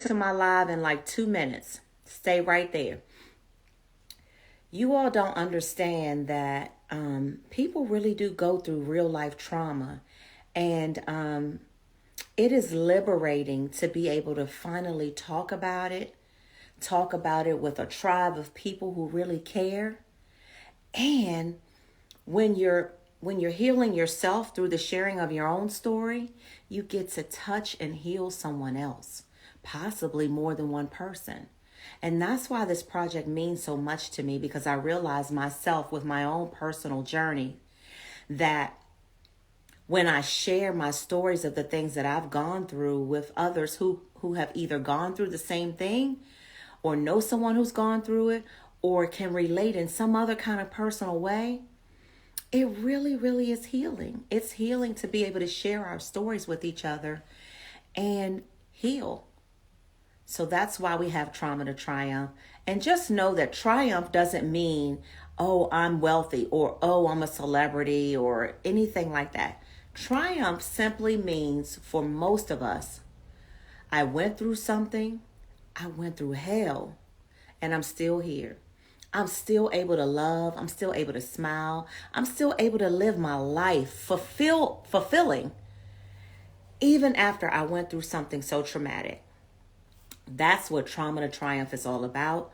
to my live in like 2 minutes. Stay right there. You all don't understand that people really do go through real life trauma. And it is liberating to be able to finally talk about it with a tribe of people who really care. And when you're healing yourself through the sharing of your own story, you get to touch and heal someone else, possibly more than one person. And that's why this project means so much to me, because I realize myself with my own personal journey that when I share my stories of the things that I've gone through with others who have either gone through the same thing or know someone who's gone through it or can relate in some other kind of personal way, it really, really is healing. It's healing to be able to share our stories with each other and heal. So that's why we have Trauma to Triumph. And just know that triumph doesn't mean, oh, I'm wealthy, or oh, I'm a celebrity, or anything like that. Triumph simply means, for most of us, I went through something, I went through hell, and I'm still here. I'm still able to love. I'm still able to smile. I'm still able to live my life fulfilling, even after I went through something so traumatic. That's what Trauma to Triumph is all about.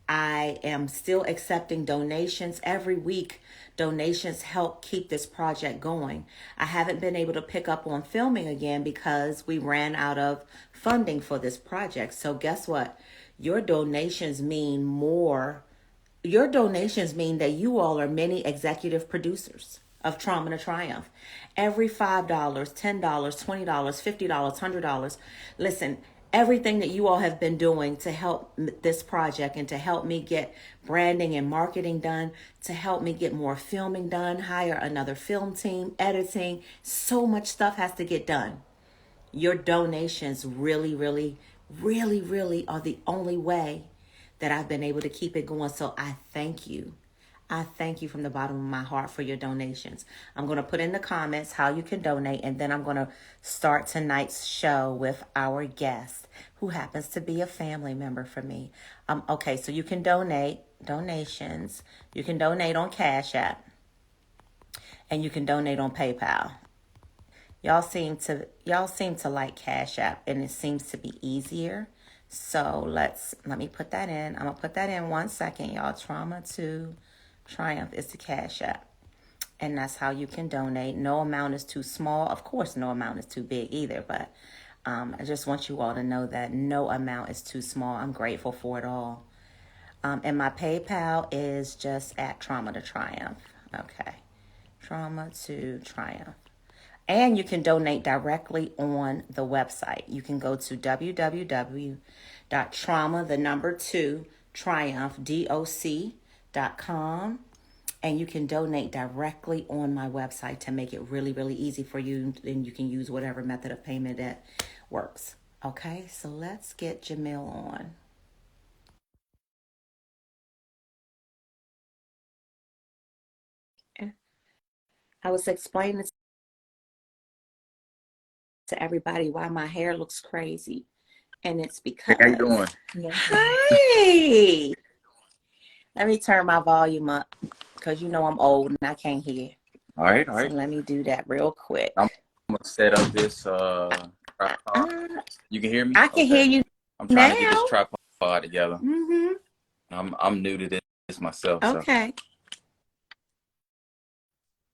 I am still accepting donations every week. Donations help keep this project going. I haven't been able to pick up on filming again because we ran out of funding for this project. So guess what? Your donations mean more. Your donations mean that you all are many executive producers of Trauma to Triumph. Every $5, $10, $20, $50, $100. Listen, everything that you all have been doing to help this project and to help me get branding and marketing done, to help me get more filming done, hire another film team, editing, so much stuff has to get done. Your donations really, really, really, really are the only way that I've been able to keep it going. So I thank you. I thank you from the bottom of my heart for your donations. I'm going to put in the comments how you can donate, and then I'm going to start tonight's show with our guest, who happens to be a family member for me. Okay, so you can donations. You can donate on Cash App, and you can donate on PayPal. Y'all seem to like Cash App, and it seems to be easier. So let me put that in. I'm gonna put that in 1 second, y'all. Trauma to Triumph is the Cash App, and that's how you can donate. No amount is too small. Of course, no amount is too big either. But I just want you all to know that no amount is too small. I'm grateful for it all. And my PayPal is just at Trauma to Triumph. Okay, Trauma to Triumph. And you can donate directly on the website. You can go to www.trauma2Triumph.com, and you can donate directly on my website to make it really, really easy for you. And you can use whatever method of payment that works. Okay, so let's get Jamil on. I was explaining to everybody why my hair looks crazy. And it's Hey, how you because, doing? hi, let me turn my volume up because you know I'm old and I can't hear. All right, all So right. let me do that real I'm quick. gonna set up this tripod. Uh, You can hear me? I can hear Okay. you I'm trying to get this now. tripod together. Mm-hmm. I'm new to this myself, so Okay.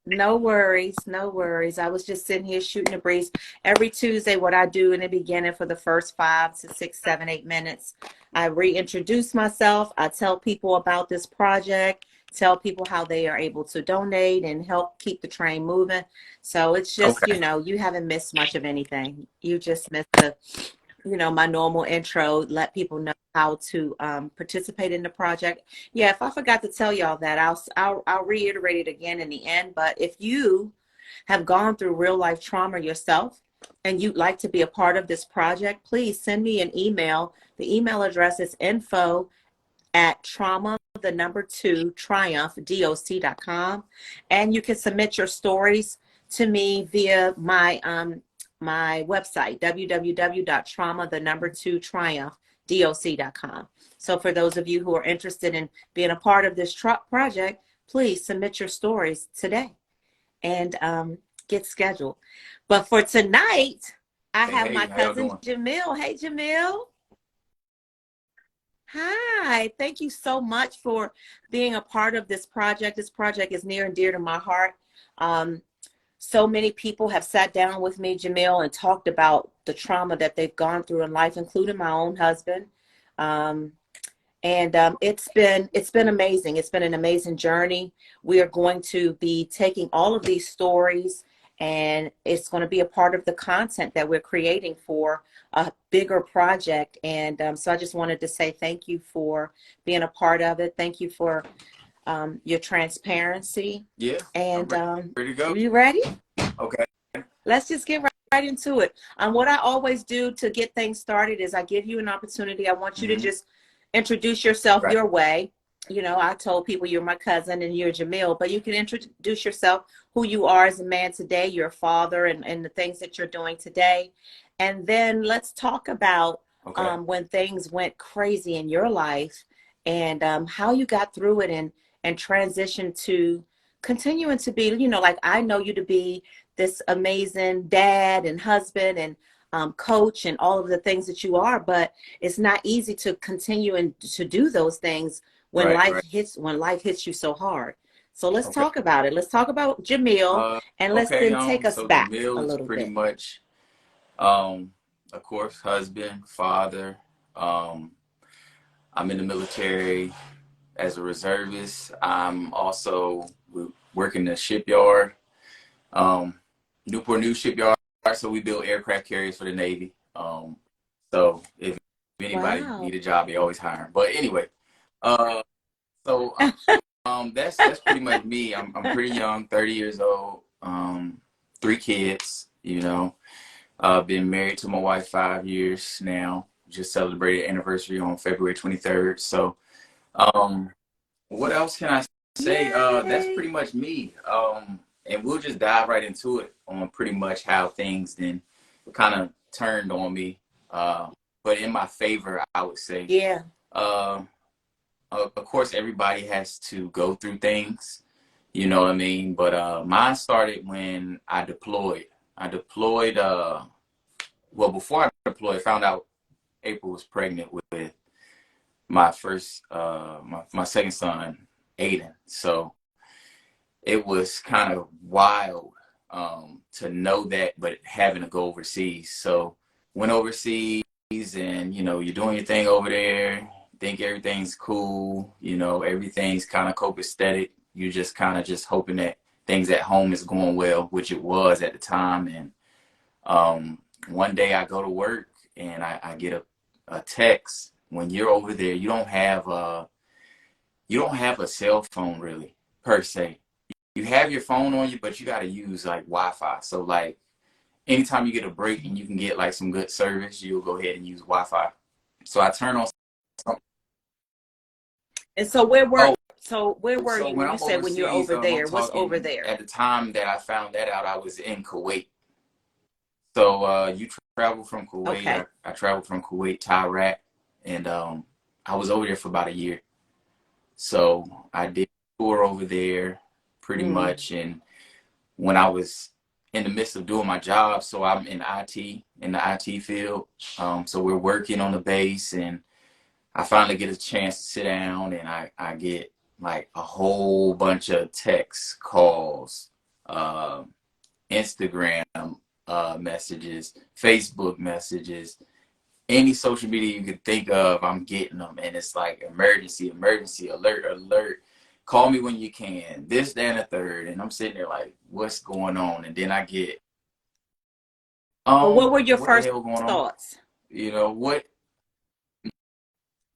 No worries, no worries. I was just sitting here shooting the breeze. Every Tuesday, what I do in the beginning for the first 5 to 6, 7, 8 minutes, I reintroduce myself. I tell people about this project, tell people how they are able to donate and help keep the train moving. So it's just, okay. you haven't missed much of anything. You just missed my normal intro, let people know how to participate in the project. Yeah, if I forgot to tell y'all that, I'll reiterate it again in the end. But if you have gone through real life trauma yourself and you'd like to be a part of this project, please send me an email. The email address is info at trauma, the number 2triumph.com, and you can submit your stories to me via my my website, www.trauma2Triumph.com. So for those of you who are interested in being a part of this project, please submit your stories today and get scheduled. But for tonight, I have my Hey, how y'all cousin doing? Jamil. Hey, Jamil. Hi. Thank you so much for being a part of this project. This project is near and dear to my heart. Um, so many people have sat down with me, Jamil, and talked about the trauma that they've gone through in life, including my own husband. Um, and it's been amazing. It's been an amazing journey. We are going to be taking all of these stories, and it's going to be a part of the content that we're creating for a bigger project. And so I just wanted to say thank you for being a part of it. Thank you for your transparency. Yeah, I'm And ready to go. are you ready? Okay. Let's just get right into it. What I always do to get things started is I give you an opportunity. I want you to Mm-hmm. just introduce yourself Right. your way. You know, I told people you're my cousin and you're Jamil, but you can introduce yourself, who you are as a man today, your father, and the things that you're doing today. And then let's talk about Okay. when things went crazy in your life and how you got through it and transitioned to continuing to be, you know, like I know you to be this amazing dad and husband and coach and all of the things that you are, but it's not easy to continue and to do those things Right. Right. when life hits you so hard. So let's Okay. talk about it. Let's talk about Jamil, and let's Okay. then take us So back a Jamil is little pretty bit. much, of course, husband, father. Um, I'm in the military as a reservist. I'm also working the shipyard, um, Newport News shipyard. So we build aircraft carriers for the Navy. So if anybody Wow. need a job, they always hire 'em. But anyway, uh, so that's pretty much me. I'm pretty young, 30 years old. 3 kids. You know, been married to my wife 5 years now. Just celebrated anniversary on February 23rd. So, um, what else can I say? That's Yay. pretty much me. And we'll just dive right into it on pretty much how things then kind of turned on me. But in my favor, I would say. Yeah. Uh, of course, everybody has to go through things, you know what I mean? But mine started when I deployed. I deployed, well, before I deployed, I found out April was pregnant with my first, my second son, Aiden. So it was kind of wild to know that, but having to go overseas. So went overseas and, you know, you're doing your thing over there, think everything's cool, you know, everything's kind of copacetic. You're just kind of just hoping that things at home is going well, which it was at the time. And one day I go to work and I get a text. When you're over there, you don't have a cell phone really per se. You have your phone on you, but you got to use like Wi-Fi. So like anytime you get a break and you can get like some good service, you'll go ahead and use Wi-Fi. So I turn on. And so Oh, where were so you when when you I'm said when you're overseas, over I'm there? What's over talking there? at the time that I found that out, I was in Kuwait. So you travel from Kuwait. Okay. I traveled from Kuwait to Iraq, and I was over there for about a year. So I did a tour over there pretty Mm. much, and when I was in the midst of doing my job, so I'm in IT, in the IT field. So we're working on the base, and I finally get a chance to sit down, and I get like a whole bunch of texts, calls, uh, Instagram messages, Facebook messages, any social media you could think of, I'm getting them, and it's like emergency, emergency, alert, alert. Call me when you can. This, that, and the third, and I'm sitting there like, what's going on? And then I get, But what were your what the first hell going on? thoughts? You know what?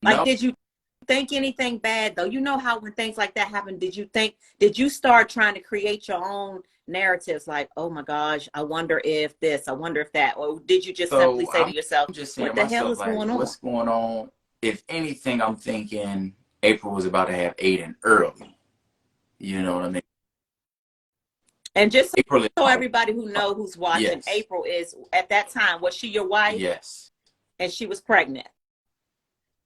Like, No. did you think anything bad though? You know how when things like that happen, did you start trying to create your own narratives like, oh my gosh, I wonder if this, I wonder if that, or did you just simply So say to I'm yourself, just saying what to the hell myself is like, going on? what's going on? If anything, I'm thinking April was about to have Aiden early. You know what I mean? And just April is so my, everybody who know who's watching, yes, April is at that time, was she your wife? yes, And she was pregnant.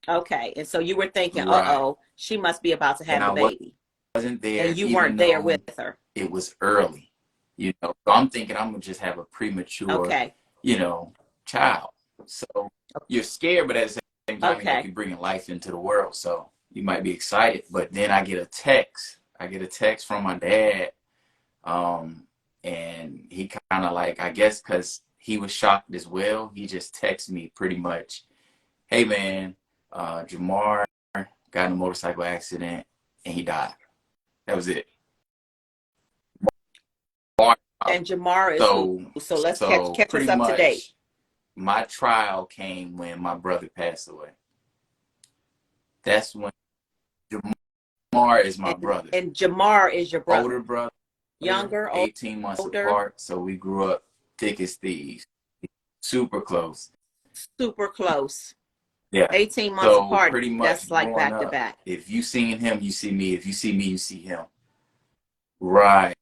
Okay. And so you were thinking, right. uh-oh, she must be about to And have the I baby. wasn't there, And you even weren't there though with her. it was early, you know. So I'm thinking I'm gonna just have a premature, Okay. you know, child. So you're scared, but at the same time, you know, Okay. you're bringing life into the world. So you might be excited, but then I get a text. I get a text from my dad, um, and he kind of like, I guess, because he was shocked as well. He just texted me pretty much, "Hey man, Jamar got in a motorcycle accident and he died." That was it. And Jamara is who? So, So let's catch us pretty up to date. much my trial came when my brother passed away. That's when Jamar is my brother. And Jamar is your Older brother. brother, Younger, 18 months older, apart. So we grew up thick as thieves, super close. super close. Yeah. 18 months So apart. pretty That's much like growing back to up, back. if you seen him, you see me. If you see me, you see him. Right.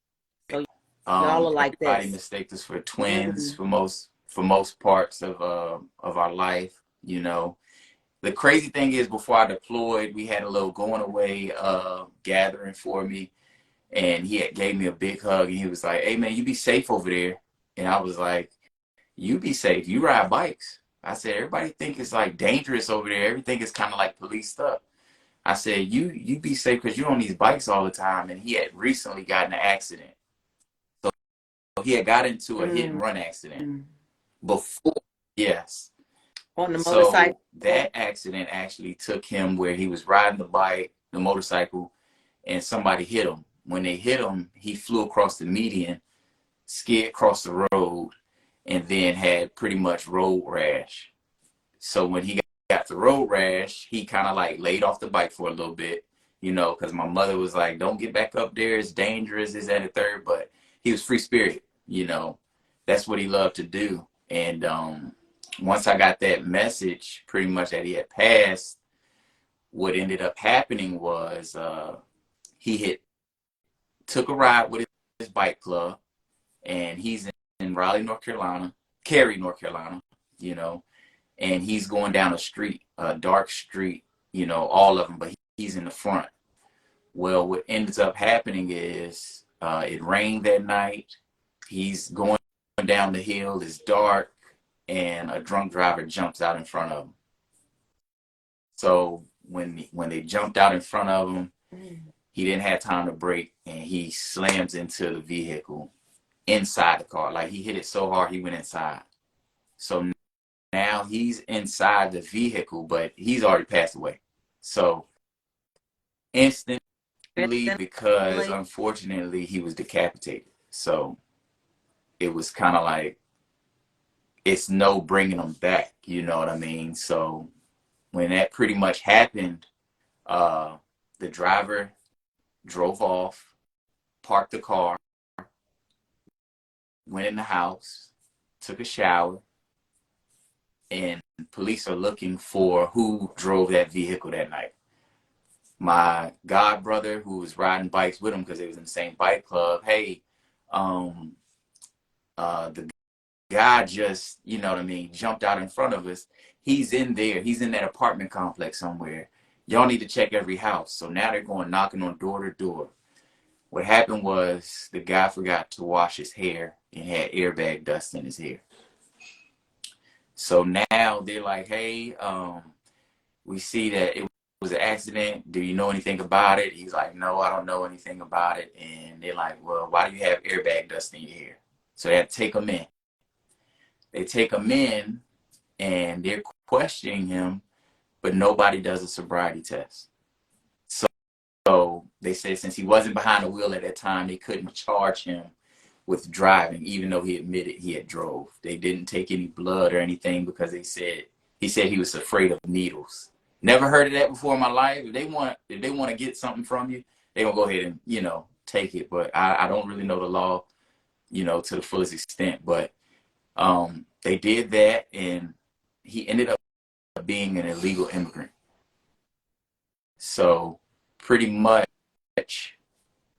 So y'all are like Everybody this. mistakes us for twins Mm. for most parts of our life, you know. The crazy thing is, before I deployed, we had a little going away gathering for me, and he had gave me a big hug, and he was like, "Hey man, you be safe over there." And I was like, "You be safe. You ride bikes." I said, "Everybody think it's like dangerous over there. Everything is kind of like police stuff." I said, "You be safe because you're on these bikes all the time." And he had recently gotten an accident, so he had got into a hit and Mm. run accident before. Yes. On the So motorcycle. that accident actually took him where he was riding the bike, the motorcycle, and somebody hit him. When they hit him, he flew across the median, skid across the road, and then had pretty much road rash. So when he got the road rash, he kind of like laid off the bike for a little bit, you know, because my mother was like, "Don't get back up there. It's dangerous. Is that a third?" But he was free spirit, you know. That's what he loved to do. And once I got that message, pretty much that he had passed, what ended up happening was he had took a ride with his bike club, and he's in Raleigh, North Carolina, Cary, North Carolina, you know, and he's going down a street, a dark street, you know, all of them, but he's in the front. Well, what ends up happening is it rained that night. He's going down the hill, it's dark, and a drunk driver jumps out in front of him. So when they jumped out in front of him, he didn't have time to brake, and he slams into the vehicle inside the car. Like he hit it so hard, he went inside. So now he's inside the vehicle, but he's already passed away. So instantly, because Instantly. unfortunately he was decapitated. So it was kind of like it's no bringing him back. You know what I mean? So when that pretty much happened, uh, the driver drove off, parked the car, went in the house, took a shower, and police are looking for who drove that vehicle that night. My god brother, who was riding bikes with him because they was in the same bike club, "Hey, um, the guy just, you know what I mean, jumped out in front of us. He's in there. He's in that apartment complex somewhere. Y'all need to check every house." So now they're going knocking on door to door. What happened was the guy forgot to wash his hair and had airbag dust in his hair. So now they're like, "Hey, we see that it was an accident. Do you know anything about it?" He's like, "No, I don't know anything about it." And they're like, "Well, why do you have airbag dust in your hair?" So they had to take him in. They take him in, and they're questioning him, but nobody does a sobriety test. So they said since he wasn't behind the wheel at that time, they couldn't charge him with driving, even though he admitted he had drove. They didn't take any blood or anything because he said he was afraid of needles. Never heard of that before in my life. If they want to get something from you, they gonna go ahead and take it. But I don't really know the law, to the fullest extent. But they did that, and he ended up being an illegal immigrant. So pretty much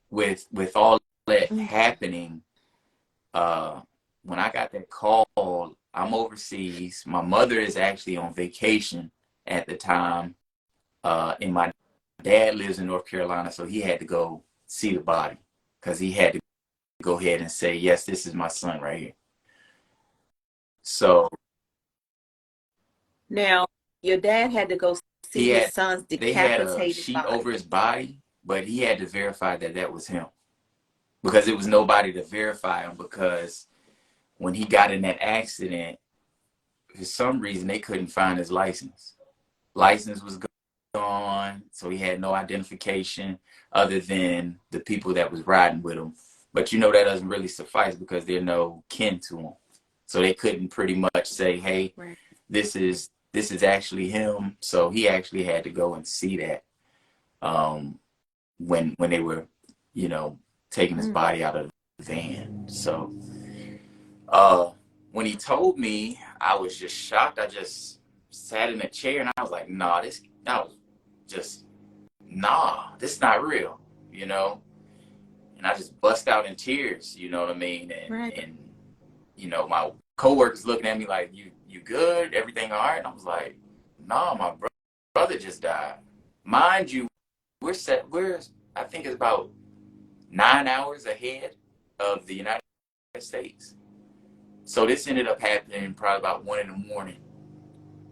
with all it Mm. happening, uh, when I got that call, I'm overseas. My mother is actually on vacation at the time, and my dad lives in North Carolina, so he had to go see the body because he had to go ahead and say, yes, this is my son right here. So Now, your dad had to go see he his had, son's they had a decapitated sheet over body. his body, but he had to verify that that was him because there was nobody to verify him because when he got in that accident, for some reason they couldn't find his license. License was gone, so he had no identification other than the people that was riding with him. But you know that doesn't really suffice because they're no kin to him, so they couldn't pretty much say, "Hey, Right. this is actually him." So he actually had to go and see that when they were, you know, taking his Mm. body out of the van. So uh, when he told me, I was just shocked. I just sat in a chair and I was like, "Nah, this." I was just, "Nah, this is not real," you know. And I just bust out in tears, you know what I mean? Right. And you know, my coworkers looking at me like, "You good? Everything all right?" And I was like, "Nah, my brother just died." Mind you, we're I think it's about 9 hours ahead of the United States. So this ended up happening probably about 1 in the morning,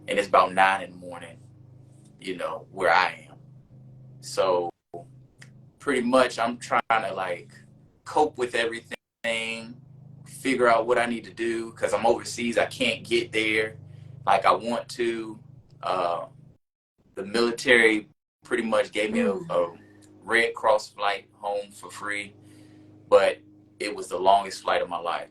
and it's about 9 in the morning, you know, where I am. So pretty much I'm trying to like cope with everything, figure out what I need to do because I'm overseas. I can't get there like I want to. Uh, the military pretty much gave me Mm. a Red Cross flight home for free, but it was the longest flight of my life.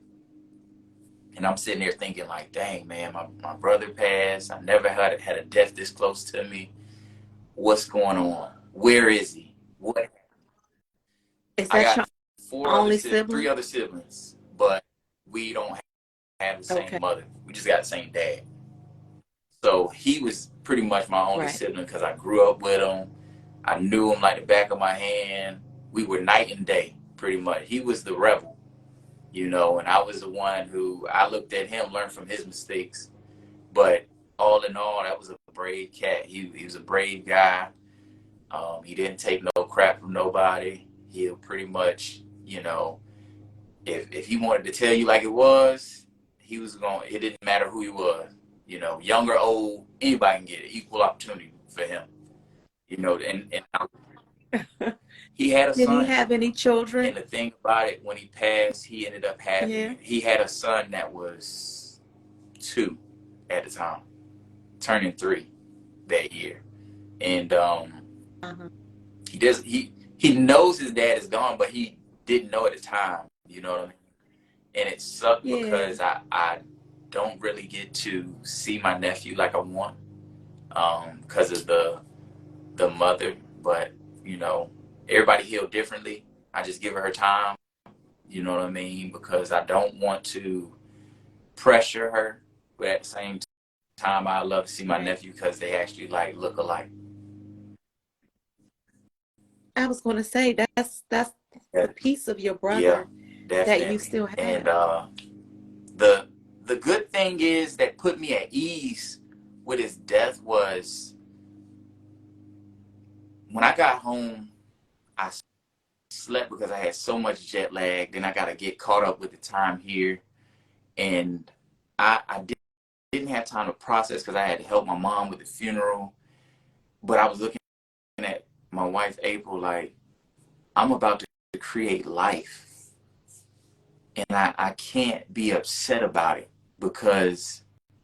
And I'm sitting there thinking like, dang man, my brother passed. I never had a death this close to me. What's going on? Where is he? What? Is I that got your only three sibling? other siblings, but we don't have the Okay. same mother. We just got the same dad. So he was pretty much my only Right. sibling because I grew up with him. I knew him like the back of my hand. We were night and day, pretty much. He was the rebel, you know, and I was the one who I looked at him, learned from his mistakes. But all in all, that was a brave cat. He was a brave guy. He didn't take no crap from nobody. He'll pretty much, you know, if he wanted to tell you like it was, he was going. It didn't matter who he was, you know, young or old, anybody can get it. Equal opportunity for him, you know. And he had a Did he son, have any and children? the thing about it, when he passed, he ended up Yeah. having. He had a son that was 2 at the time, turning 3 that year, and Uh-huh. he does he knows his dad is gone, but he didn't know at the time. You know what I mean? And it sucked Yeah. because I don't really get to see my nephew like I want because of the mother. But you know, everybody healed differently. I just give her time. You know what I mean? Because I don't want to pressure her, but at the same time, I love to see my Right. nephew because they actually like look alike. I was going to say that's Yeah, the piece of your yeah, brother that you definitely. still And have. the the good thing is that put me at ease with his death was when I got home. I slept because I had so much jet lag. Then I got to get caught up with the time here, and I didn't have time to process because I had to help my mom with the funeral. But I was looking at my wife April like I'm about to create life, and I can't be upset about it because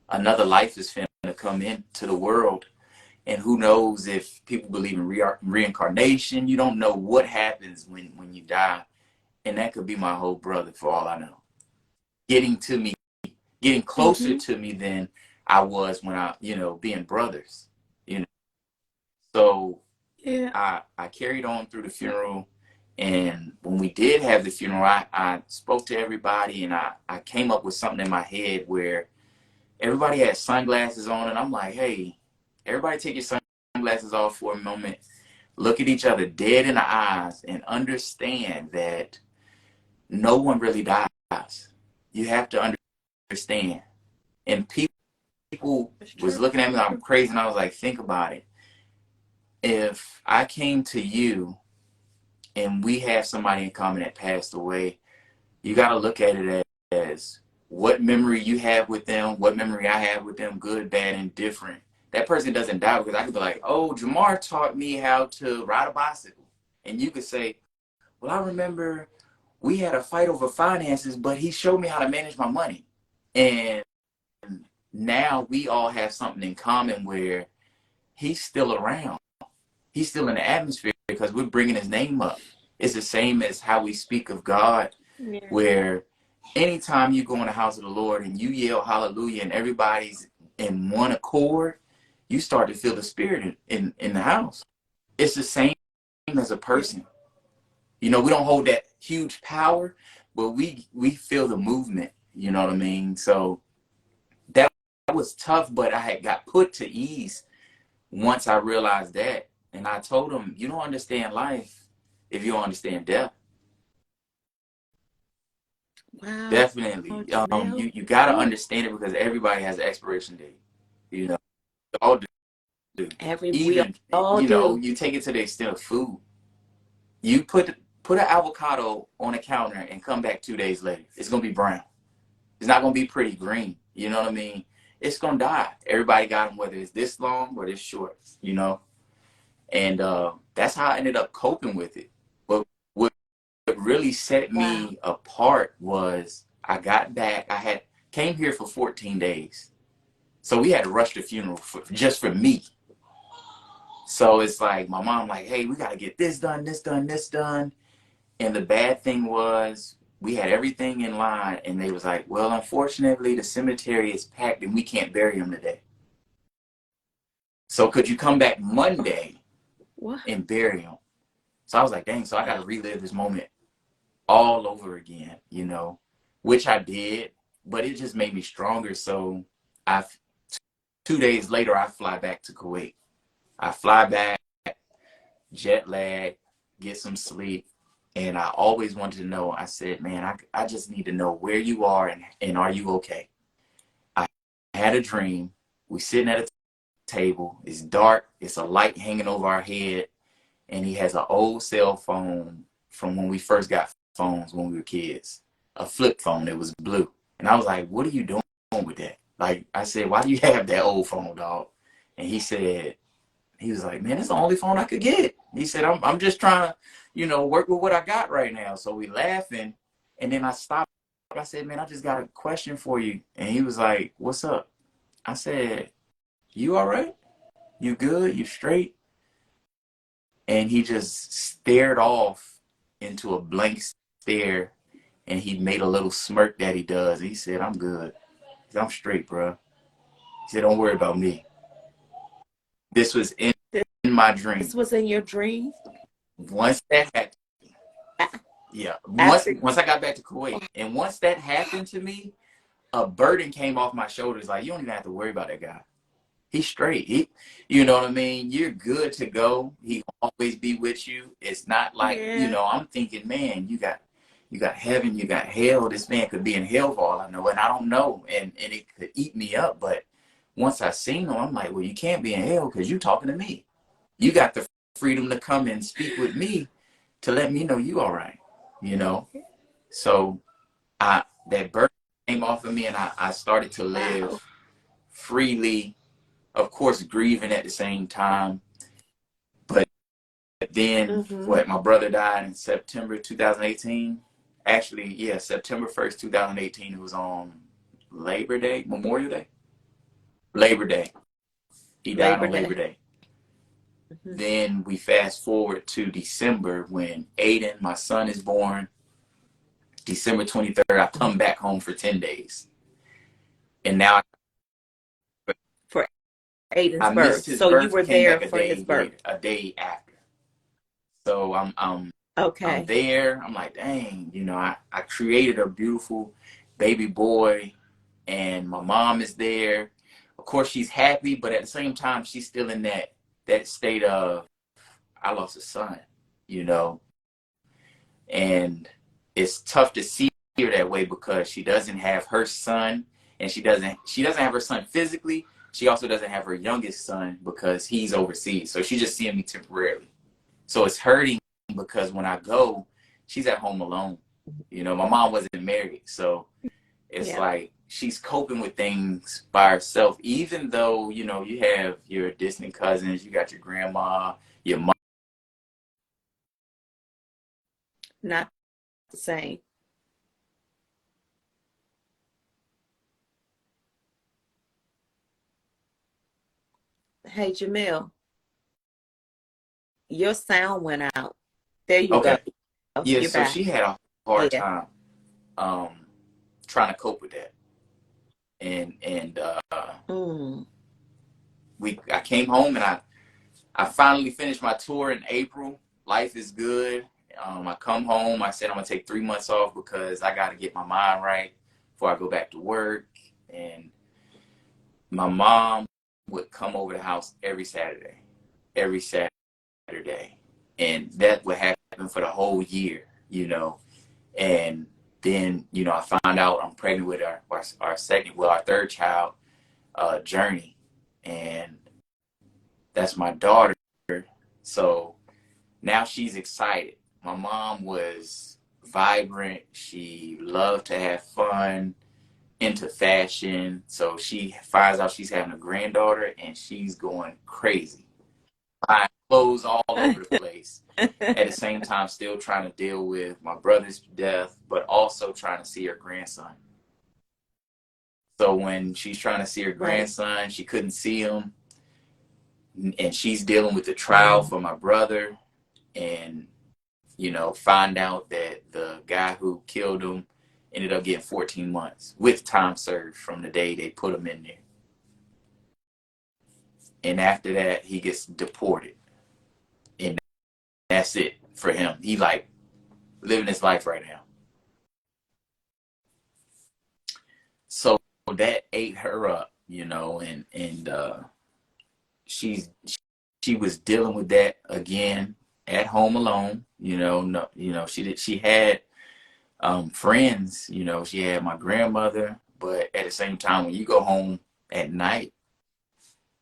another life is finna come into the world. And who knows if people believe in reincarnation? You don't know what happens when you die, and that could be my whole brother for all I know. Getting to me, getting closer Mm-hmm. to me than I was when being brothers. You know, so Yeah. I carried on through the funeral, and when we did have the funeral, I spoke to everybody, and I came up with something in my head where everybody had sunglasses on, and I'm like, hey, everybody take your sunglasses off for a moment, look at each other dead in the eyes, and understand that no one really dies. You have to understand. And people It's was true. looking at me like I'm crazy, and I was like, think about it. If I came to you and we have somebody in common that passed away, you got to look at it as what memory you have with them, what memory I have with them, good, bad, and different. That person doesn't die because I could be like, oh, Jamar taught me how to ride a bicycle. And you could say, well, I remember we had a fight over finances, but he showed me how to manage my money. And now we all have something in common where he's still around. He's still in the atmosphere because we're bringing his name up. It's the same as how we speak of God, Yeah. where anytime you go in the house of the Lord and you yell hallelujah and everybody's in one accord, you start to feel the spirit in the house. It's the same as a Yeah. person. You know, we don't hold that huge power, but we feel the movement. You know what I mean? So that was tough, but I had got put to ease once I realized that. And I told him, you don't understand life if you don't understand death. Wow, Definitely. Jamel. You got to Ooh, understand it because everybody has an expiration date. You know, we all do. we Even, all you know, do. you take it to the extent of food. You put an avocado on a counter and come back 2 days later. It's gonna be brown. It's not gonna be pretty green. You know what I mean? It's gonna die. Everybody got them, whether it's this long or this short. You know, and that's how I ended up coping with it. But what really set Wow. me apart was I got back. I had came here for 14 days, so we had to rush the funeral just for me. So it's like my mom, like, hey, we got to get this done, this done, this done. And the bad thing was we had everything in line, and they was like, well, unfortunately, the cemetery is packed, and we can't bury him today. So could you come back Monday What? and bury him? So I was like, dang. So I got to relive this moment all over again, you know, which I did, but it just made me stronger. So I 2 days later, I fly back to Kuwait. I fly back, jet lag, get some sleep. And I always wanted to know, I said, man, I just need to know where you are and are you okay? I had a dream. We sitting at a table. It's dark. It's a light hanging over our head. And he has an old cell phone from when we first got phones when we were kids. A flip phone. It was blue. And I was like, what are you doing with that? Like, I said, why do you have that old phone, dog? And he was like, man, it's the only phone I could get. He said, I'm just trying to, work with what I got right now. So we laughing. And then I stopped. I said, man, I just got a question for you. And he was like, what's up? I said, you all right? You good? You straight? And he just stared off into a blank stare. And he made a little smirk that he does. He said, I'm good. He said, I'm straight, bro. He said, don't worry about me. This was in my This dream. was in your dream? Once that happened, A- yeah. Once After, once I got back to Kuwait, and once that happened to me, a burden came off my shoulders. Like, you don't even have to worry about that guy. He's straight. You know what I mean? You're good to go. He will always be with you. It's not like, yeah. I'm thinking, man, you got heaven, you got hell. This man could be in hell for all I know, and I don't know, and it could eat me up. But once I seen him, I'm like, well, you can't be in hell because you talking to me. You got the freedom to come and speak with me to let me know you all right. You know. So I that burden came off of me, and I started to live Wow. freely, of course, grieving at the same time. But then, Mm-hmm. what? My brother died in September 2018. Actually, yeah, September 1st, 2018. It was on Labor Day, Memorial Day, Labor Day. He died Labor on Labor Day. Day. Mm-hmm. Then we fast forward to December when Aiden, my son, is born. December 23rd, I come back home for 10 days. And now For Aiden's I missed birth. his So you birth, were came there back a for his day birth. later, a day after. So I'm Okay. there. I'm like, dang, I created a beautiful baby boy, and my mom is there. Of course, she's happy, but at the same time, she's still in that state of I lost a son, you know, and it's tough to see her that way because she doesn't have her son, and she doesn't have her son physically. She also doesn't have her youngest son because he's overseas. So she's just seeing me temporarily. So it's hurting because when I go, she's at home alone. You know, my mom wasn't married, so it's Yeah. like she's coping with things by herself. Even though you know you have your distant cousins, you got your grandma, your mom. Not the same. Hey, Jamil, your sound went out. There you go. Okay, yeah. You're So back. she had a hard Yeah. time um, trying to cope with that, and Mm. I came home and I finally finished my tour in April. Life is good. I come home. I said I'm gonna take 3 months off because I got to get my mind right before I go back to work. And my mom would come over the house every Saturday, and that would happen for the whole year, you know. And then, you know, I found out I'm pregnant with our second, well, our third child, Journey, and that's my daughter. So now she's excited. My mom was vibrant. She loved to have fun, into fashion. So she finds out she's having a granddaughter and she's going crazy. Buying clothes all over the place. At the same time, still trying to deal with my brother's death, but also trying to see her grandson. So when she's trying to see her Right. grandson, she couldn't see him. And she's dealing with the trial for my brother. And you know, find out that the guy who killed him ended up getting 14 months with time served from the day they put him in there. And after that, he gets deported. And that's it for him. He like living his life right now. So that ate her up, you know, and she's she was dealing with that again at home alone. You know, no, you know, she had friends. You know, she had my grandmother, but at the same time, when you go home at night,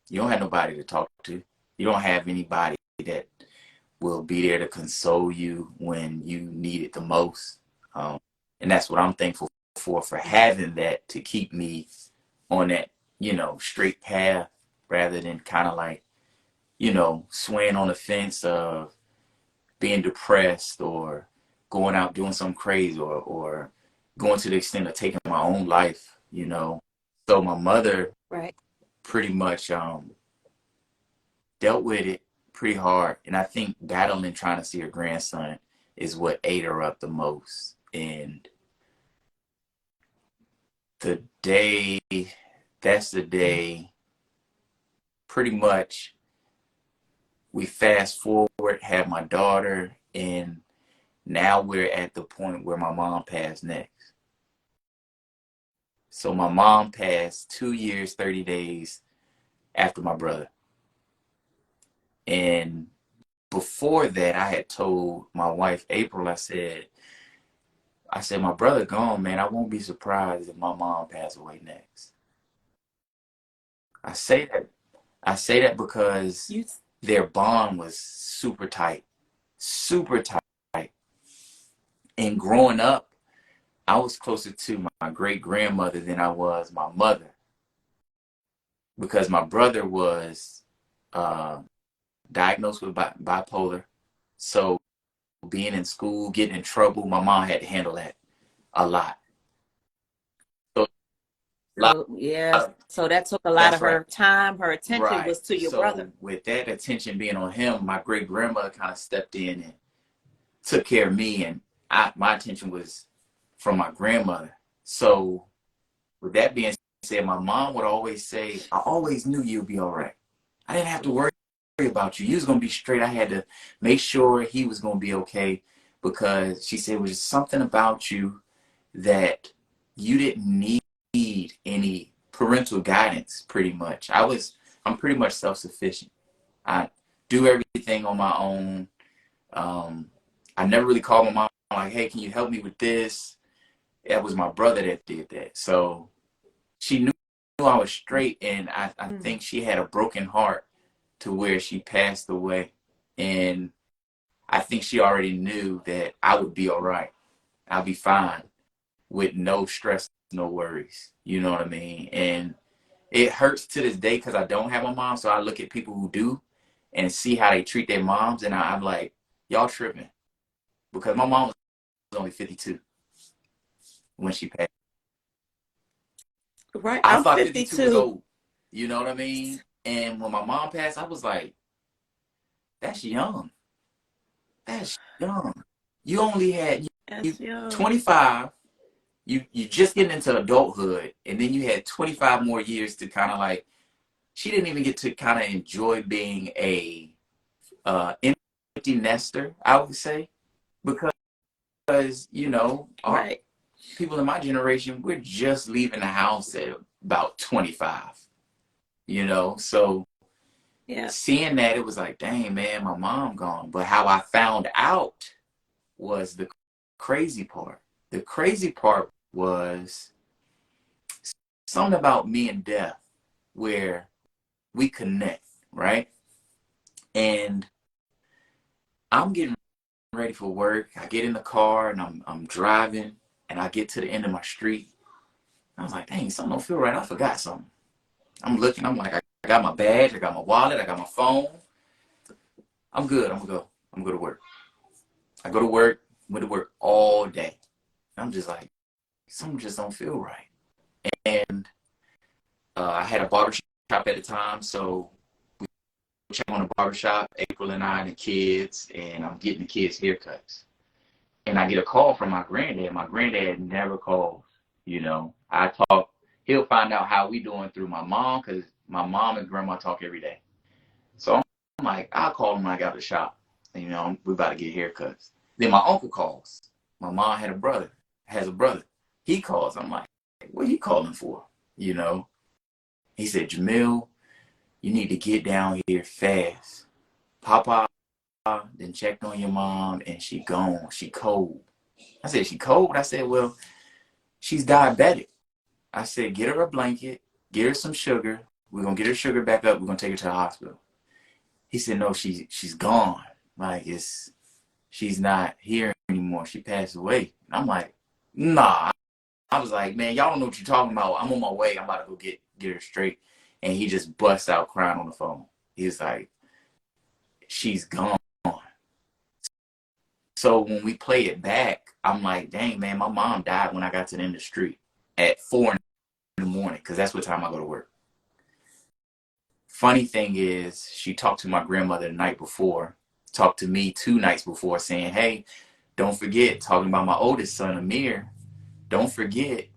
you don't have nobody to talk to. You don't have anybody that will be there to console you when you need it the most. Um, and that's what I'm thankful for having that to keep me on that, you know, straight path rather than kind of like, you know, swaying on the fence of being depressed or going out doing something crazy or going to the extent of taking my own life, you know. So my mother Right. pretty much dealt with it pretty hard. And I think battling trying to see her grandson is what ate her up the most. And the day, that's the day, pretty much we fast forward, had my daughter, and now we're at the point where my mom passed next. So my mom passed 2 years, 30 days after my brother. And before that, I had told my wife, April, I said, my brother gone, man. I won't be surprised if my mom passed away next. I say that because You their bond was super tight, super tight. And growing up, I was closer to my great grandmother than I was my mother because my brother was uh, diagnosed with bipolar. So being in school, getting in trouble, my mom had to handle that a lot. So a lot, so yeah. So that took a lot that's of right. her time. Her attention Right. was to your brother. So with that attention being on him, my great grandmother kind of stepped in and took care of me, and my attention was from my grandmother. So with that being said, my mom would always say, "I always knew you'd be all right. I didn't have to worry about you. You was gonna be straight. I had to make sure he was gonna be okay because she said it was something about you that you didn't need any parental guidance. Pretty much, I'm pretty much self-sufficient. I do everything on my own. I never really called my mom like, hey, can you help me with this? It was my brother that did that. So she knew I was straight, and I think she had a broken heart to where she passed away. And I think she already knew that I would be all right. I'll be fine with no stress, no worries. You know what I mean? And it hurts to this day because I don't have a mom. So I look at people who do and see how they treat their moms, and I'm like, y'all tripping. Because my mom was only 52 when she passed. Right. I I'm thought 52 was 52. old. You know what I mean? And when my mom passed, I was like, that's young. That's young. You only had you That's young. 25. You just getting into adulthood, and then you had 25 more years to kind of like. She didn't even get to kind of enjoy being a empty nester, I would say, because our Right. people in my generation, we're just leaving the house at about 25. So Yeah. seeing that, it was like, dang man, my mom gone. But how I found out was the crazy part. The crazy part was something about me and death where we connect, right? And I'm getting ready for work. I get in the car and I'm driving, and I get to the end of my street. I was like, dang, something don't feel right. I forgot something. I'm looking, I'm like, I got my badge, I got my wallet, I got my phone. I'm good. I'm gonna go. I'm gonna go to work. I go to work, went to work all day. I'm just like, something just don't feel right. And I had a barber shop at the time, so we check on the barber shop, April and I and the kids, and I'm getting the kids haircuts. And I get a call from my granddad. My granddad never calls. I talk. He'll find out how we doing through my mom, because my mom and grandma talk every day. So I'm like, I'll call him when I got to the shop. We about to get haircuts. Then my uncle calls. My mom has a brother. He calls. I'm like, what are you calling for? You know? He said, Jamil, you need to get down here fast. Papa then checked on your mom, and she gone. She cold. I said, she cold? I said, well, she's diabetic. I said, get her a blanket, get her some sugar. We're going to get her sugar back up. We're going to take her to the hospital. He said, no, she's gone. Like, she's not here anymore. She passed away. And I'm like, nah. I was like, man, y'all don't know what you're talking about. I'm on my way. I'm about to go get her straight. And he just busts out crying on the phone. He's like, she's gone. So when we play it back, I'm like, dang, man, my mom died when I got to the end of the street at 4 in the morning, because that's what time I go to work. Funny thing is, she talked to my grandmother the night before, talked to me 2 nights before, saying, hey, don't forget, talking about my oldest son, Amir, don't forget,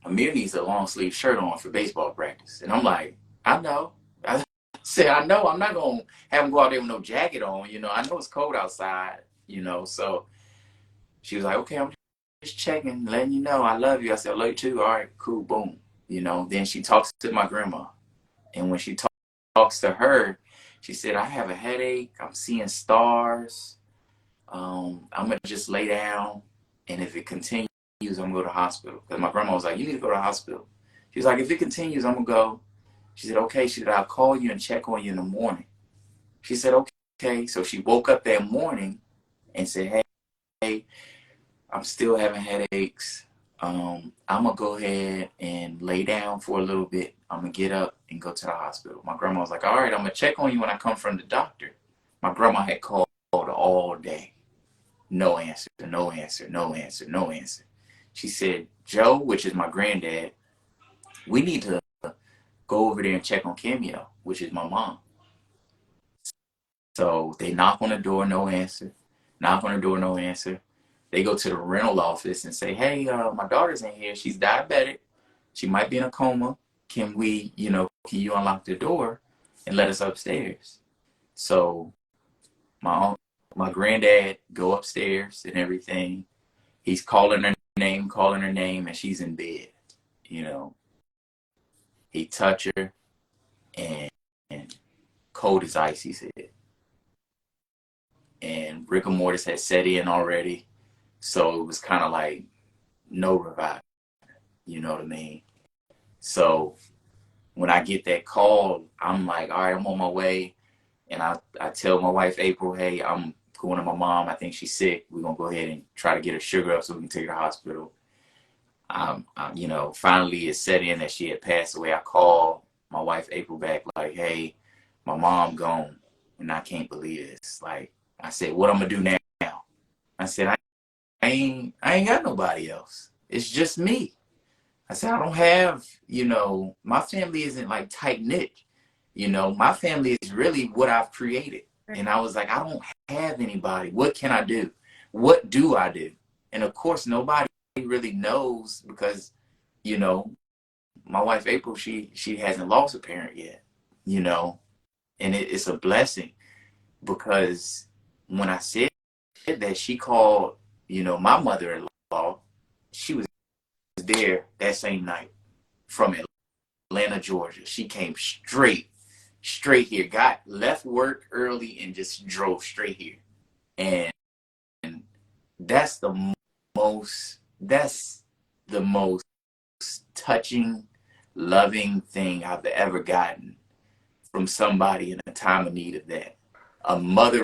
Amir needs a long sleeve shirt on for baseball practice. And I'm like, I know. I said, I know. I'm not going to have him go out there with no jacket on. I know it's cold outside, So she was like, okay, I'm just checking, letting you know I love you. I said, I love you too. All right, cool, boom. Then she talks to my grandma. And when she talks to her, she said, I have a headache. I'm seeing stars. I'm going to just lay down. And if it continues, I'm going to go to the hospital. Because my grandma was like, you need to go to the hospital. She was like, if it continues, I'm going to go. She said, okay. She said, I'll call you and check on you in the morning. She said, okay. So she woke up that morning and said, hey, I'm still having headaches. I'm going to go ahead and lay down for a little bit. I'm going to get up and go to the hospital. My grandma was like, all right, I'm going to check on you when I come from the doctor. My grandma had called all day. No answer, no answer, no answer, no answer. She said, Joe, which is my granddad, we need to go over there and check on Cameo, which is my mom. So they knock on the door, no answer. Knock on the door, no answer. They go to the rental office and say, hey, my daughter's in here. She's diabetic. She might be in a coma. Can can you unlock the door and let us upstairs? So my granddad go upstairs and everything. He's calling her name, and she's in bed. You know, he touch her, and cold as ice, he said. And rigor mortis had set in already. So it was kind of like no revival, you know what I mean? So when I get that call, I'm like, all right, I'm on my way. And I tell my wife, April, hey, I'm going to my mom. I think she's sick. We're going to go ahead and try to get her sugar up so we can take her to the hospital. You know, finally it set in that she had passed away. I called my wife, April, back like, hey, my mom gone. And I can't believe this. Like, I said, what I'm going to do now? I said, I ain't got nobody else. It's just me. I said, I don't have, you know, my family isn't like tight knit. You know, my family is really what I've created. And I was like, I don't have anybody. What can I do? What do I do? And of course, nobody really knows because, you know, my wife April, she hasn't lost a parent yet, you know, and it's a blessing because when I said that, she called, you know, my mother-in-law. She was there that same night from Atlanta, Georgia. She came straight here. Got left work early and just drove straight here. And that's the that's the most touching, loving thing I've ever gotten from somebody in a time of need of that. A mother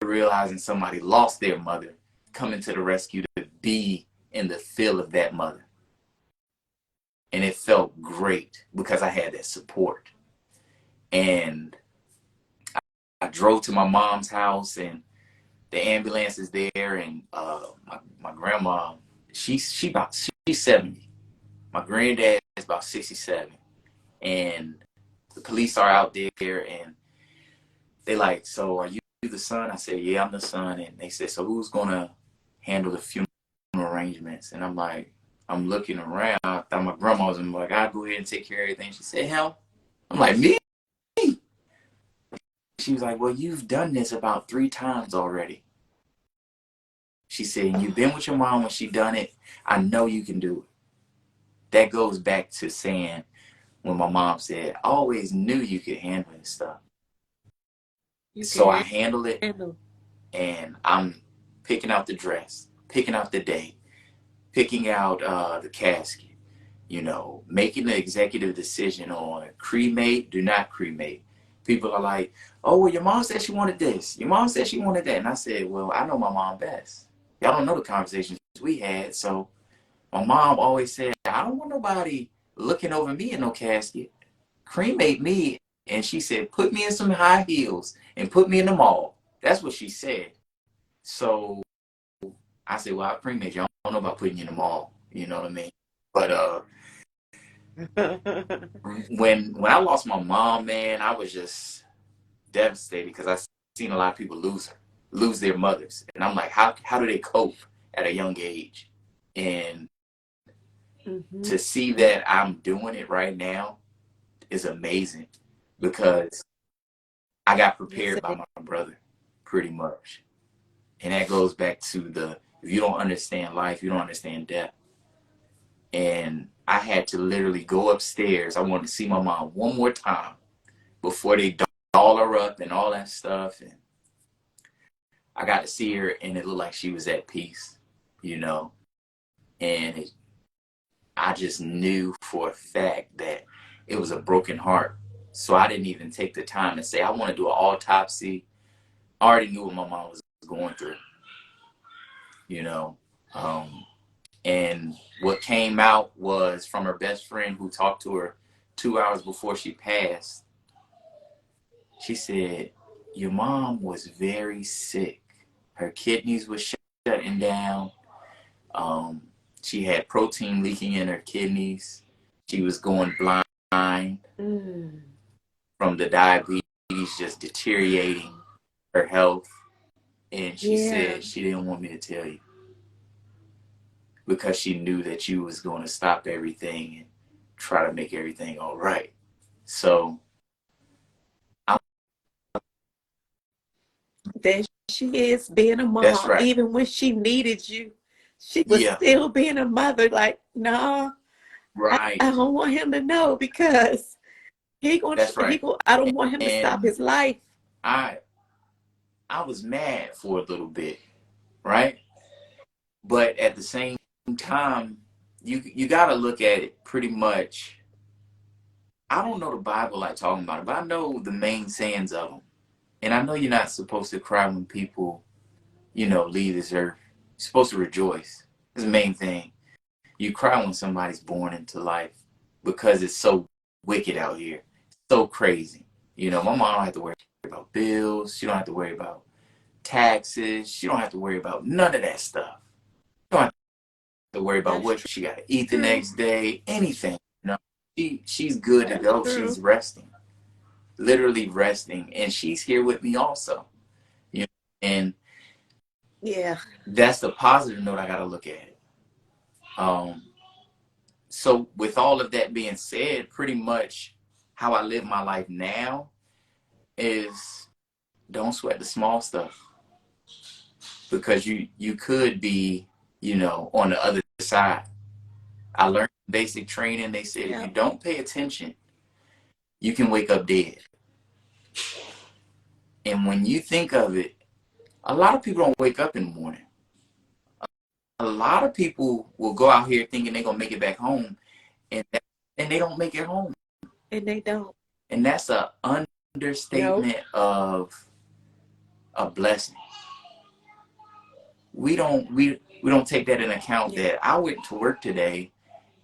realizing somebody lost their mother, coming to the rescue to be in the feel of that mother. And it felt great because I had that support. And I drove to my mom's house and the ambulance is there and my grandma, she's 70. My granddad is about 67. And the police are out there and they like, so are you the son? I said, yeah, I'm the son. And they said, so who's gonna handle the funeral arrangements? And I'm like, I'm looking around. I thought my grandma was like, I'll go ahead and take care of everything. She said, hell. I'm like, me? She was like, well, you've done this about 3 times already. She said, you've been with your mom when she done it. I know you can do it. That goes back to saying when my mom said, I always knew you could handle this stuff. So I handle it and I'm picking out the dress, picking out the date, picking out the casket, you know, making the executive decision on cremate, do not cremate. People are like, oh, well, your mom said she wanted this. Your mom said she wanted that. And I said, well, I know my mom best. Y'all don't know the conversations we had. So my mom always said, I don't want nobody looking over me in no casket. Cremate me. And she said, put me in some high heels and put me in the mall. That's what she said. So I said, well, I cremate you. I don't know about putting you in the mall. You know what I mean? But when I lost my mom, man, I was just devastated because I seen a lot of people lose their mothers, and I'm like, how do they cope at a young age? And to see that I'm doing it right now is amazing because I got prepared by my brother, pretty much, and that goes back to the if you don't understand life, you don't understand death. And I had to literally go upstairs. I wanted to see my mom one more time before they doll her up and all that stuff. And I got to see her, and it looked like she was at peace, you know. And I just knew for a fact that it was a broken heart. So I didn't even take the time to say, I want to do an autopsy. I already knew what my mom was going through, you know. And what came out was from her best friend who talked to her 2 hours before she passed. She said, your mom was very sick. Her kidneys were shutting down. She had protein leaking in her kidneys. She was going blind from the diabetes just deteriorating her health. And she said she didn't want me to tell you because she knew that you was going to stop everything and try to make everything all right. So there she is being a that's mom. right. Even when she needed you, she was Yeah. still being a mother. Like, no, Right. I don't want him to know because That's right. I don't want him to stop And his life. I was mad for a little bit, right? But at the same time, you got to look at it pretty much. I don't know the Bible like talking about it, but I know the main sayings of them. And I know you're not supposed to cry when people, leave this earth. You're supposed to rejoice. That's the main thing. You cry when somebody's born into life because it's so wicked out here. It's so crazy. My mom don't have to worry about bills. She don't have to worry about taxes. She don't have to worry about none of that stuff. She don't have to worry about That's what she got to eat the true. next day, anything. She's good to That's go. true. She's resting, literally resting, and she's here with me also. You know, and Yeah. that's the positive note I got to look at it. So with all of that being said, pretty much how I live my life now is don't sweat the small stuff because you could be, on the other side. I learned basic training. They said if you Yeah. don't pay attention, you can wake up dead. And when you think of it, a lot of people don't wake up in the morning. A lot of people will go out here thinking they're gonna make it back home, and they don't make it home. And they don't. And that's an Nope. understatement of a blessing. We don't take that in account Yeah. that I went to work today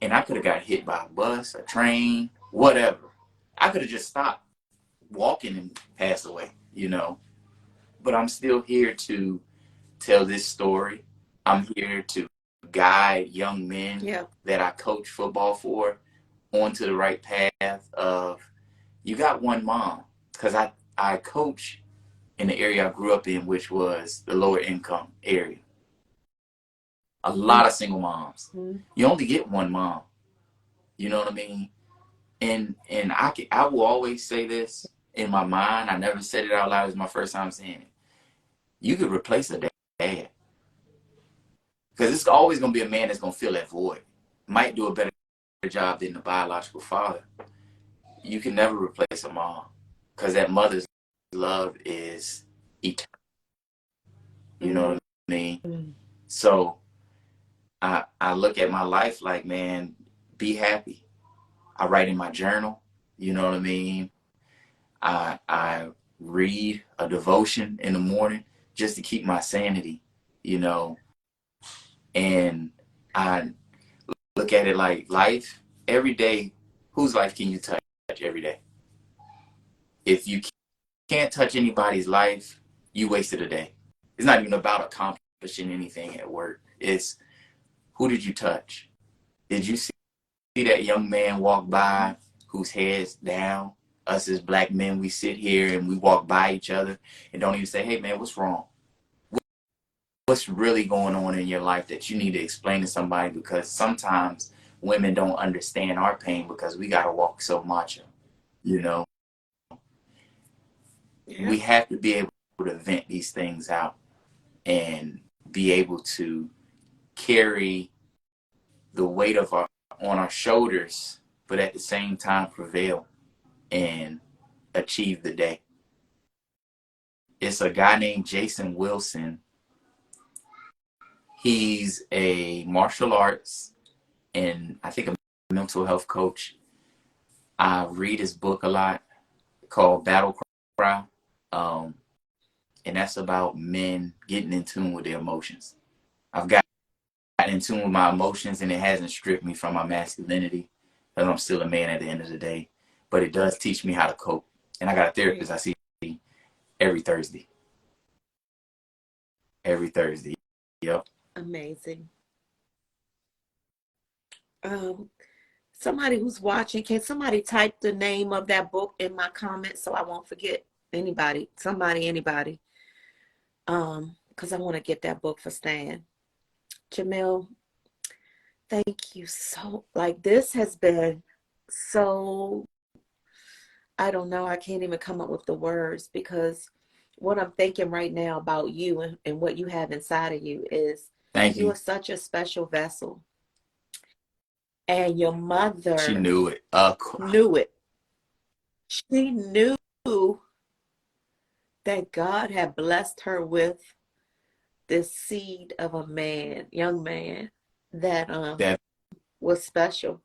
and I could have got hit by a bus, a train, whatever. I could have just stopped walking and passed away. But I'm still here to tell this story. I'm here to guide young men Yeah. that I coach football for onto the right path of you got one mom. Because I coach in the area I grew up in, which was the lower income area. A lot of single moms. Mhm. You only get one mom. You know what I mean? And I will always say this in my mind. I never said it out loud. It's my first time saying it. You could replace a dad. Because it's always going to be a man that's going to fill that void. Might do a better job than the biological father. You can never replace a mom. Because that mother's love is eternal. You know what I mean? Mhm. So I look at my life like, man, be happy. I write in my journal. You know what I mean? I read a devotion in the morning just to keep my sanity, you know, and I look at it like life every day. Whose life can you touch every day? If you can't touch anybody's life, you wasted a day. It's not even about accomplishing anything at work. It's who did you touch? Did you see that young man walk by whose head's down? Us as black men, we sit here and we walk by each other and don't even say, hey man, what's wrong? What's really going on in your life that you need to explain to somebody? Because sometimes women don't understand our pain because we got to walk so macho. You know, Yeah. we have to be able to vent these things out and be able to carry the weight of our on our shoulders, but at the same time prevail and achieve the day. It's a guy named Jason Wilson. He's a martial arts and I think a mental health coach. I read his book a lot called Battle Cry. Um, and that's about men getting in tune with their emotions. I've gotten in tune with my emotions and it hasn't stripped me from my masculinity because I'm still a man at the end of the day. But it does teach me how to cope. And I got a therapist Yeah. I see every Thursday. Every Thursday. Yep. Amazing. Um, Somebody who's watching, can somebody type the name of that book in my comments so I won't forget anybody, somebody, anybody. Because I want to get that book for Stan. Jamil, thank you so, like this has been so, I don't know, I can't even come up with the words because what I'm thinking right now about you and what you have inside of you is Thank you you. are such a special vessel. And your She mother knew it. knew it. She knew that God had blessed her with this seed of a man, young man, that That was special.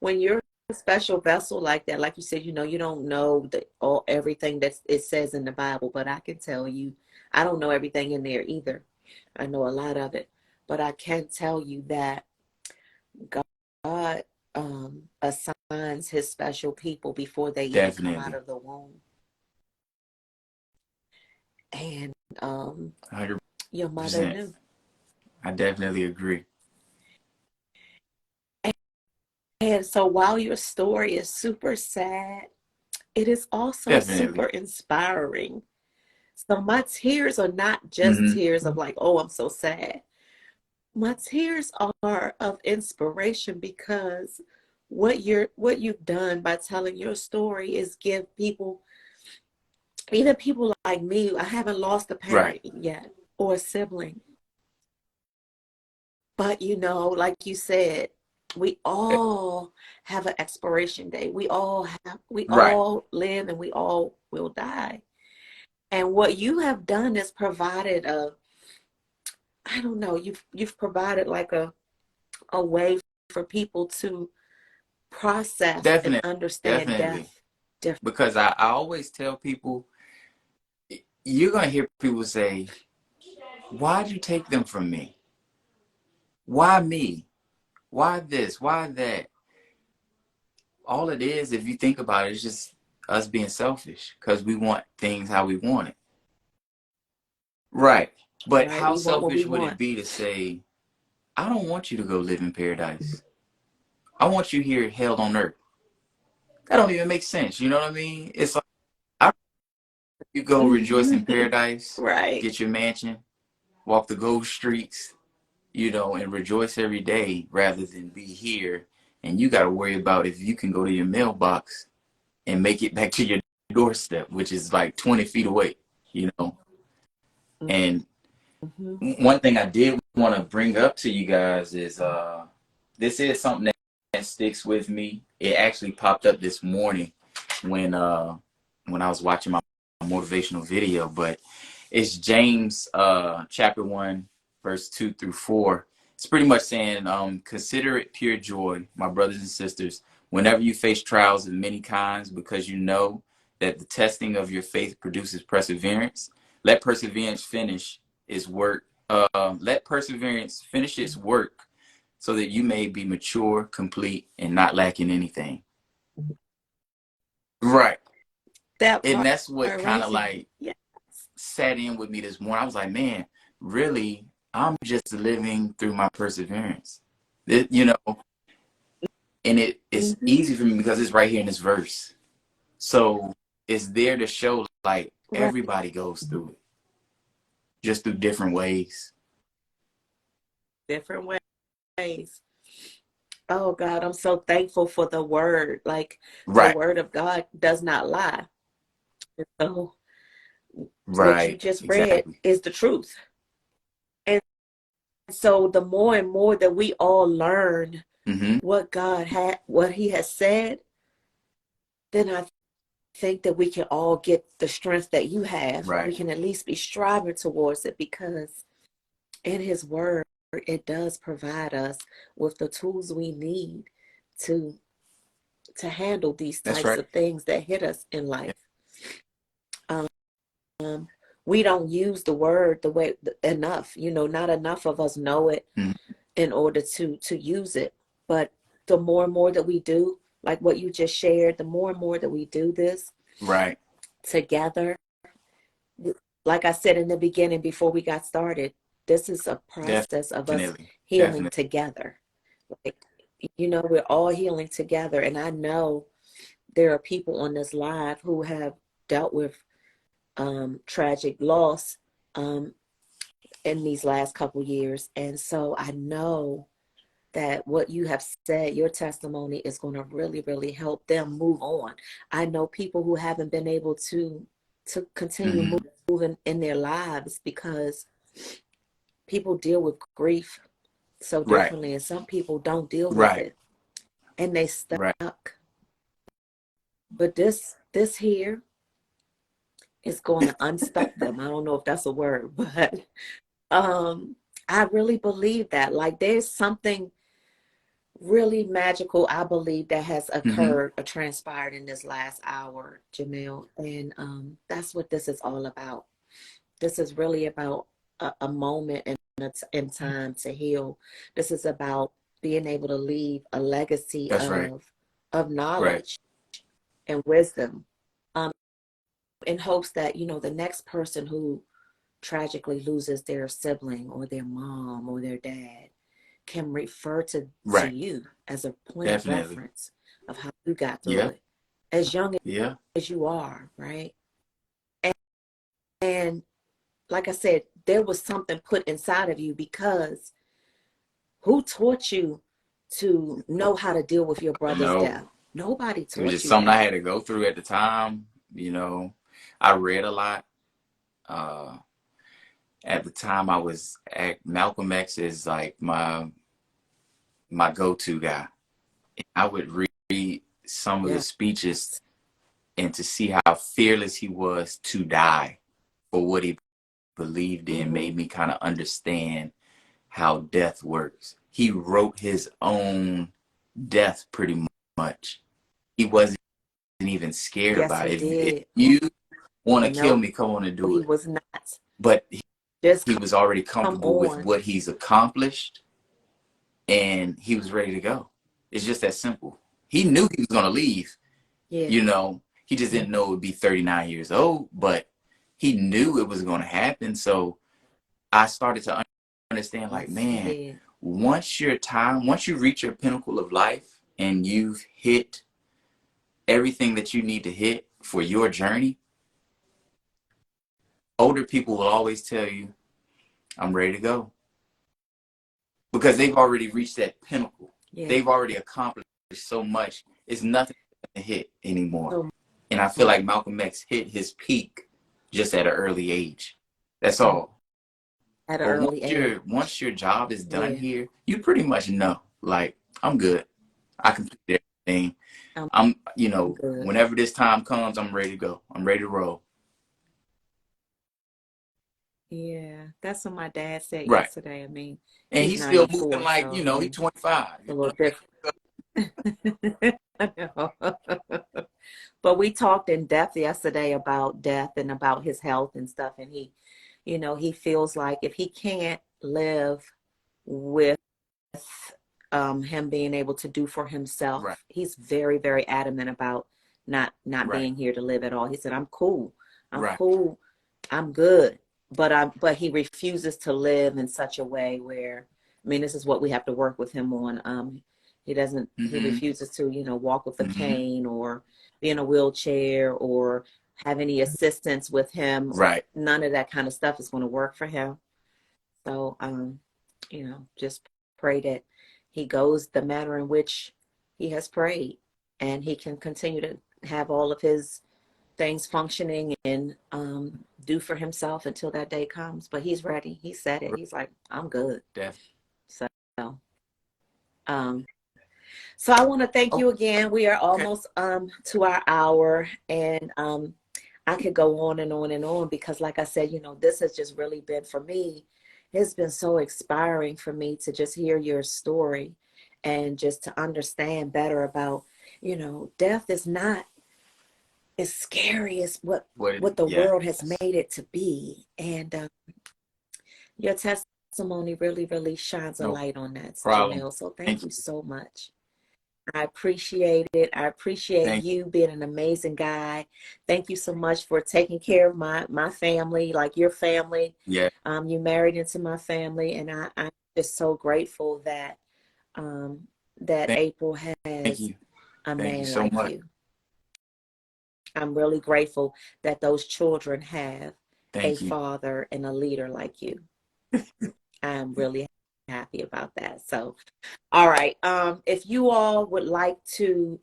When you're a special vessel like that, like you said, you don't know everything that it says in the Bible, but I can tell you, I don't know everything in there either. I know a lot of it, but I can tell you that God assigns his special people before they even come out definitely of the womb. And 100%. your mother knew. I definitely agree. And so while your story is super sad, it is also super Definitely. inspiring. So my tears are not just Hmm. tears of like, oh, I'm so sad. My tears are of inspiration because what you've done by telling your story is give people, even people like me, I haven't lost a Right. parent yet or a sibling. But like you said, we all have an expiration date. We Right. all live and we all will die. And what you have done is provided I don't know, you've provided like a way for people to process and Definitely. understand Definitely. death differently. Because I always tell people, you're going to hear people say, why'd you take them from me? Why me? Why this? Why that? All it is, if you think about it, is just us being selfish because we want things how we want it. Right. But Right? how We want what we selfish would want. it be to say, I don't want you to go live in paradise. I want you here held on earth. That don't even make sense. You know what I mean? It's like, I you go rejoice in paradise, Right. get your mansion, walk the gold streets, and rejoice every day rather than be here. And you got to worry about if you can go to your mailbox and make it back to your doorstep, which is like 20 feet away, you know? And Hmm. one thing I did want to bring up to you guys is this is something that sticks with me. It actually popped up this morning when I was watching my motivational video, but it's James chapter 1 verse 2 through 4. It's pretty much saying consider it pure joy, my brothers and sisters, whenever you face trials of many kinds, because you know that the testing of your faith produces perseverance. Let perseverance finish its work. Let perseverance finish its work so that you may be mature, complete, and not lacking anything. Right. That And part that's what kind of raising. like Yeah. sat in with me this morning. I was like, man, really, I'm just living through my perseverance. And it's Hmm. easy for me because it's right here in this verse. So it's there to show like Right. everybody goes through it, just through different ways. Different ways. Oh God, I'm so thankful for the word. Like the Right, word of God does not lie. So what you right, just read exactly. is the truth. And so the more and more that we all learn Hmm. what he has said, then I think that we can all get the strength that you have. We Right. can at least be striving towards it because in his word, it does provide us with the tools we need to to handle these That's types right. of things that hit us in Yeah. life. Um, we don't use the word the way enough. Not enough of us know it Mhm. in order to use it. But the more and more that we do, like what you just shared, the more and more that we do this Right. together, like I said in the beginning before we got started, this is a process of us Definitely. healing Definitely. together. Like, we're all healing together. And I know there are people on this live who have dealt with tragic loss um, in these last couple years. And so I know that what you have said, your testimony is going to really, really help them move on. I know people who haven't been able to continue Hmm. moving in their lives because people deal with grief so Right. differently, and some people don't deal with Right. it and they Right. stuck. But this here is going to unstuck them. I don't know if that's a word, but I really believe that. Like there's something really magical, I believe, that has Mm-hmm. occurred or transpired in this last hour, Jamil. And that's what this is all about. This is really about a moment in time to heal. This is about being able to leave a legacy That's right. of Right. knowledge and wisdom, in hopes that, the next person who tragically loses their sibling or their mom or their dad can refer to Right. you as a point of Definitely. reference of how you got through Yeah. it, as young Yeah. as you are, right? And like I said, there was something put inside of you, because who taught you to know how to deal with your brother's No. death? Nobody It was taught just you something I that. had to go through at the time. You know, I read a lot. Uh, at the time, I was at Malcolm X is like my go-to guy. I would read some of the Yes. speeches and to see how fearless he was to die for what he believed in Mm-hmm. made me kind of understand how death works. He wrote his own death pretty much. He wasn't even scared Yes, about he it. If did. you want to kill No, me, come on and do he it. was not. But Just he was already come comfortable with on. what he's accomplished and he was ready to go. It's just that simple. He knew he was going to leave, Yeah. you know, he just Mm-hmm. didn't know it would be 39 years old, but he knew it was going to happen. So I started to understand like, Yes, he man, did. once you reach your pinnacle of life and you've hit everything that you need to hit for your journey, older people will always tell you, I'm ready to go because they've already reached that pinnacle. Yeah. They've already accomplished so much. It's nothing to hit anymore. So And I feel much. like Malcolm X hit his peak just at an early age. That's all. At an But early age. once your job is done Yeah. here, you pretty much know, like, I'm good. I completed everything. I'm I'm, good. whenever this time comes, I'm ready to go. I'm ready to roll. Yeah. That's what my dad said Right. yesterday. I mean, And he's he's still moving 94, like, so I he's mean, 25. it's a little different. I know. But we talked in depth yesterday about death and about his health and stuff. And he feels like if he can't live with him being able to do for Right. himself, he's very, very adamant about not Right. being here to live at all. He said, I'm cool. I'm Right. cool. I'm good. But he refuses to live in such a way where, I mean, this is what we have to work with him on. He Mm-hmm. refuses to, walk with a Mm-hmm. cane or be in a wheelchair or have any assistance with him. Right. None of that kind of stuff is going to work for him. So, just pray that he goes the manner in which he has prayed, and he can continue to have all of his things functioning and do for himself until that day comes. But he's ready. He said it. Right. He's like, I'm good. Definitely. So, um, so I want to thank you again. We are Okay. almost to our hour, and I could go on and on and on because, like I said, this has just really been for me. It's been so inspiring for me to just hear your story and just to understand better about, death is not as scary as what the Yes. world has made it to be. And your testimony really, really shines a No light on that, problem. Jamil. So thank Thank you you. so much. I appreciate it. I appreciate Thank you. you being an amazing guy. Thank you so much for taking care of my family, like your family. Yeah. You married into my family, and I'm just so grateful that Thank, April thank has you. a Thank you man so like much. you. I'm really grateful that those children have a Thank you. father and a leader like you. I'm really happy about that. So, all right. If you all would like to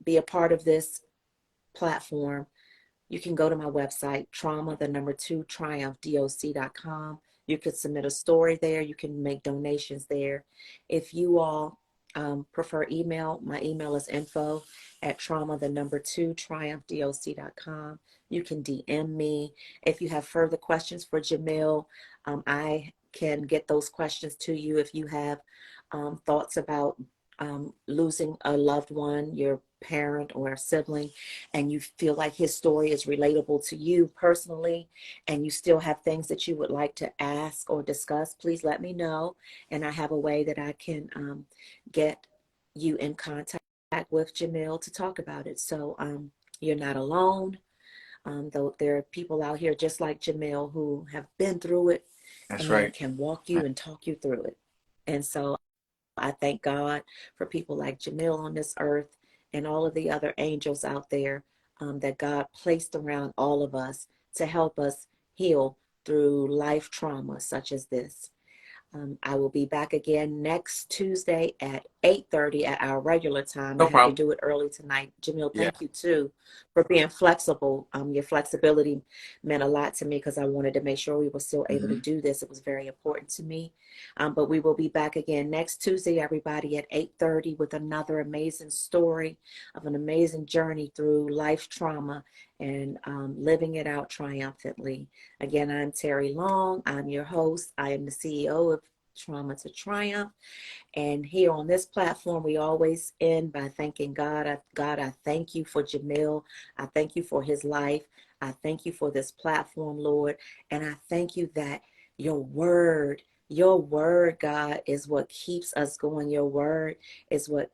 be a part of this platform, you can go to my website, trauma2triumph.com. You could submit a story there. You can make donations there. If you all prefer email, my email is info@trauma2triumph.com. You can DM me. If you have further questions for Jamil, I can get those questions to you if you have thoughts about losing a loved one, your parent or a sibling, and you feel like his story is relatable to you personally, and you still have things that you would like to ask or discuss, please let me know. And I have a way that I can get you in contact with Jamil to talk about it. So you're not alone. Though there are people out here just like Jamil who have been through it That's and right. can walk you and talk you through it. And so I thank God for people like Jamil on this earth and all of the other angels out there that God placed around all of us to help us heal through life trauma such as this. I will be back again next Tuesday at 8:30 at our regular time. I No had to problem. do it early tonight. Jamil, Yeah. thank you too for being flexible. Your flexibility meant a lot to me because I wanted to make sure we were still able to do this. It was very important to me. But we will be back again next Tuesday, everybody, at 8:30 with another amazing story of an amazing journey through life trauma and living it out triumphantly. Again, I'm Terry Long. I'm your host. I am the CEO of Trauma2Triumph. And here on this platform, we always end by thanking God. God, I thank you for Jamil. I thank you for his life. I thank you for this platform, Lord. And I thank you that your word, God, is what keeps us going. Your word is what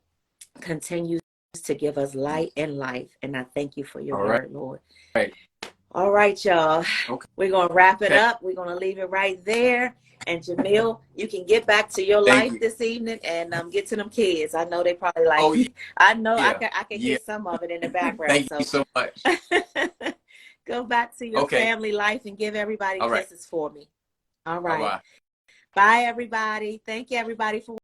continues to give us light and life. And I thank you for your All right. word, Lord. Right. All right, y'all. Okay. We're going to wrap it up. We're going to leave it right there. And Jamil, you can get back to your Thank life you. this evening and get to them kids. I know they probably like, Oh, yeah. I know Yeah. I can Yeah. hear some of it in the background. Thank you So so much. go back to your Okay. family life and give everybody All right. kisses for me. All Bye right. bye. Bye, everybody. Thank you, everybody, for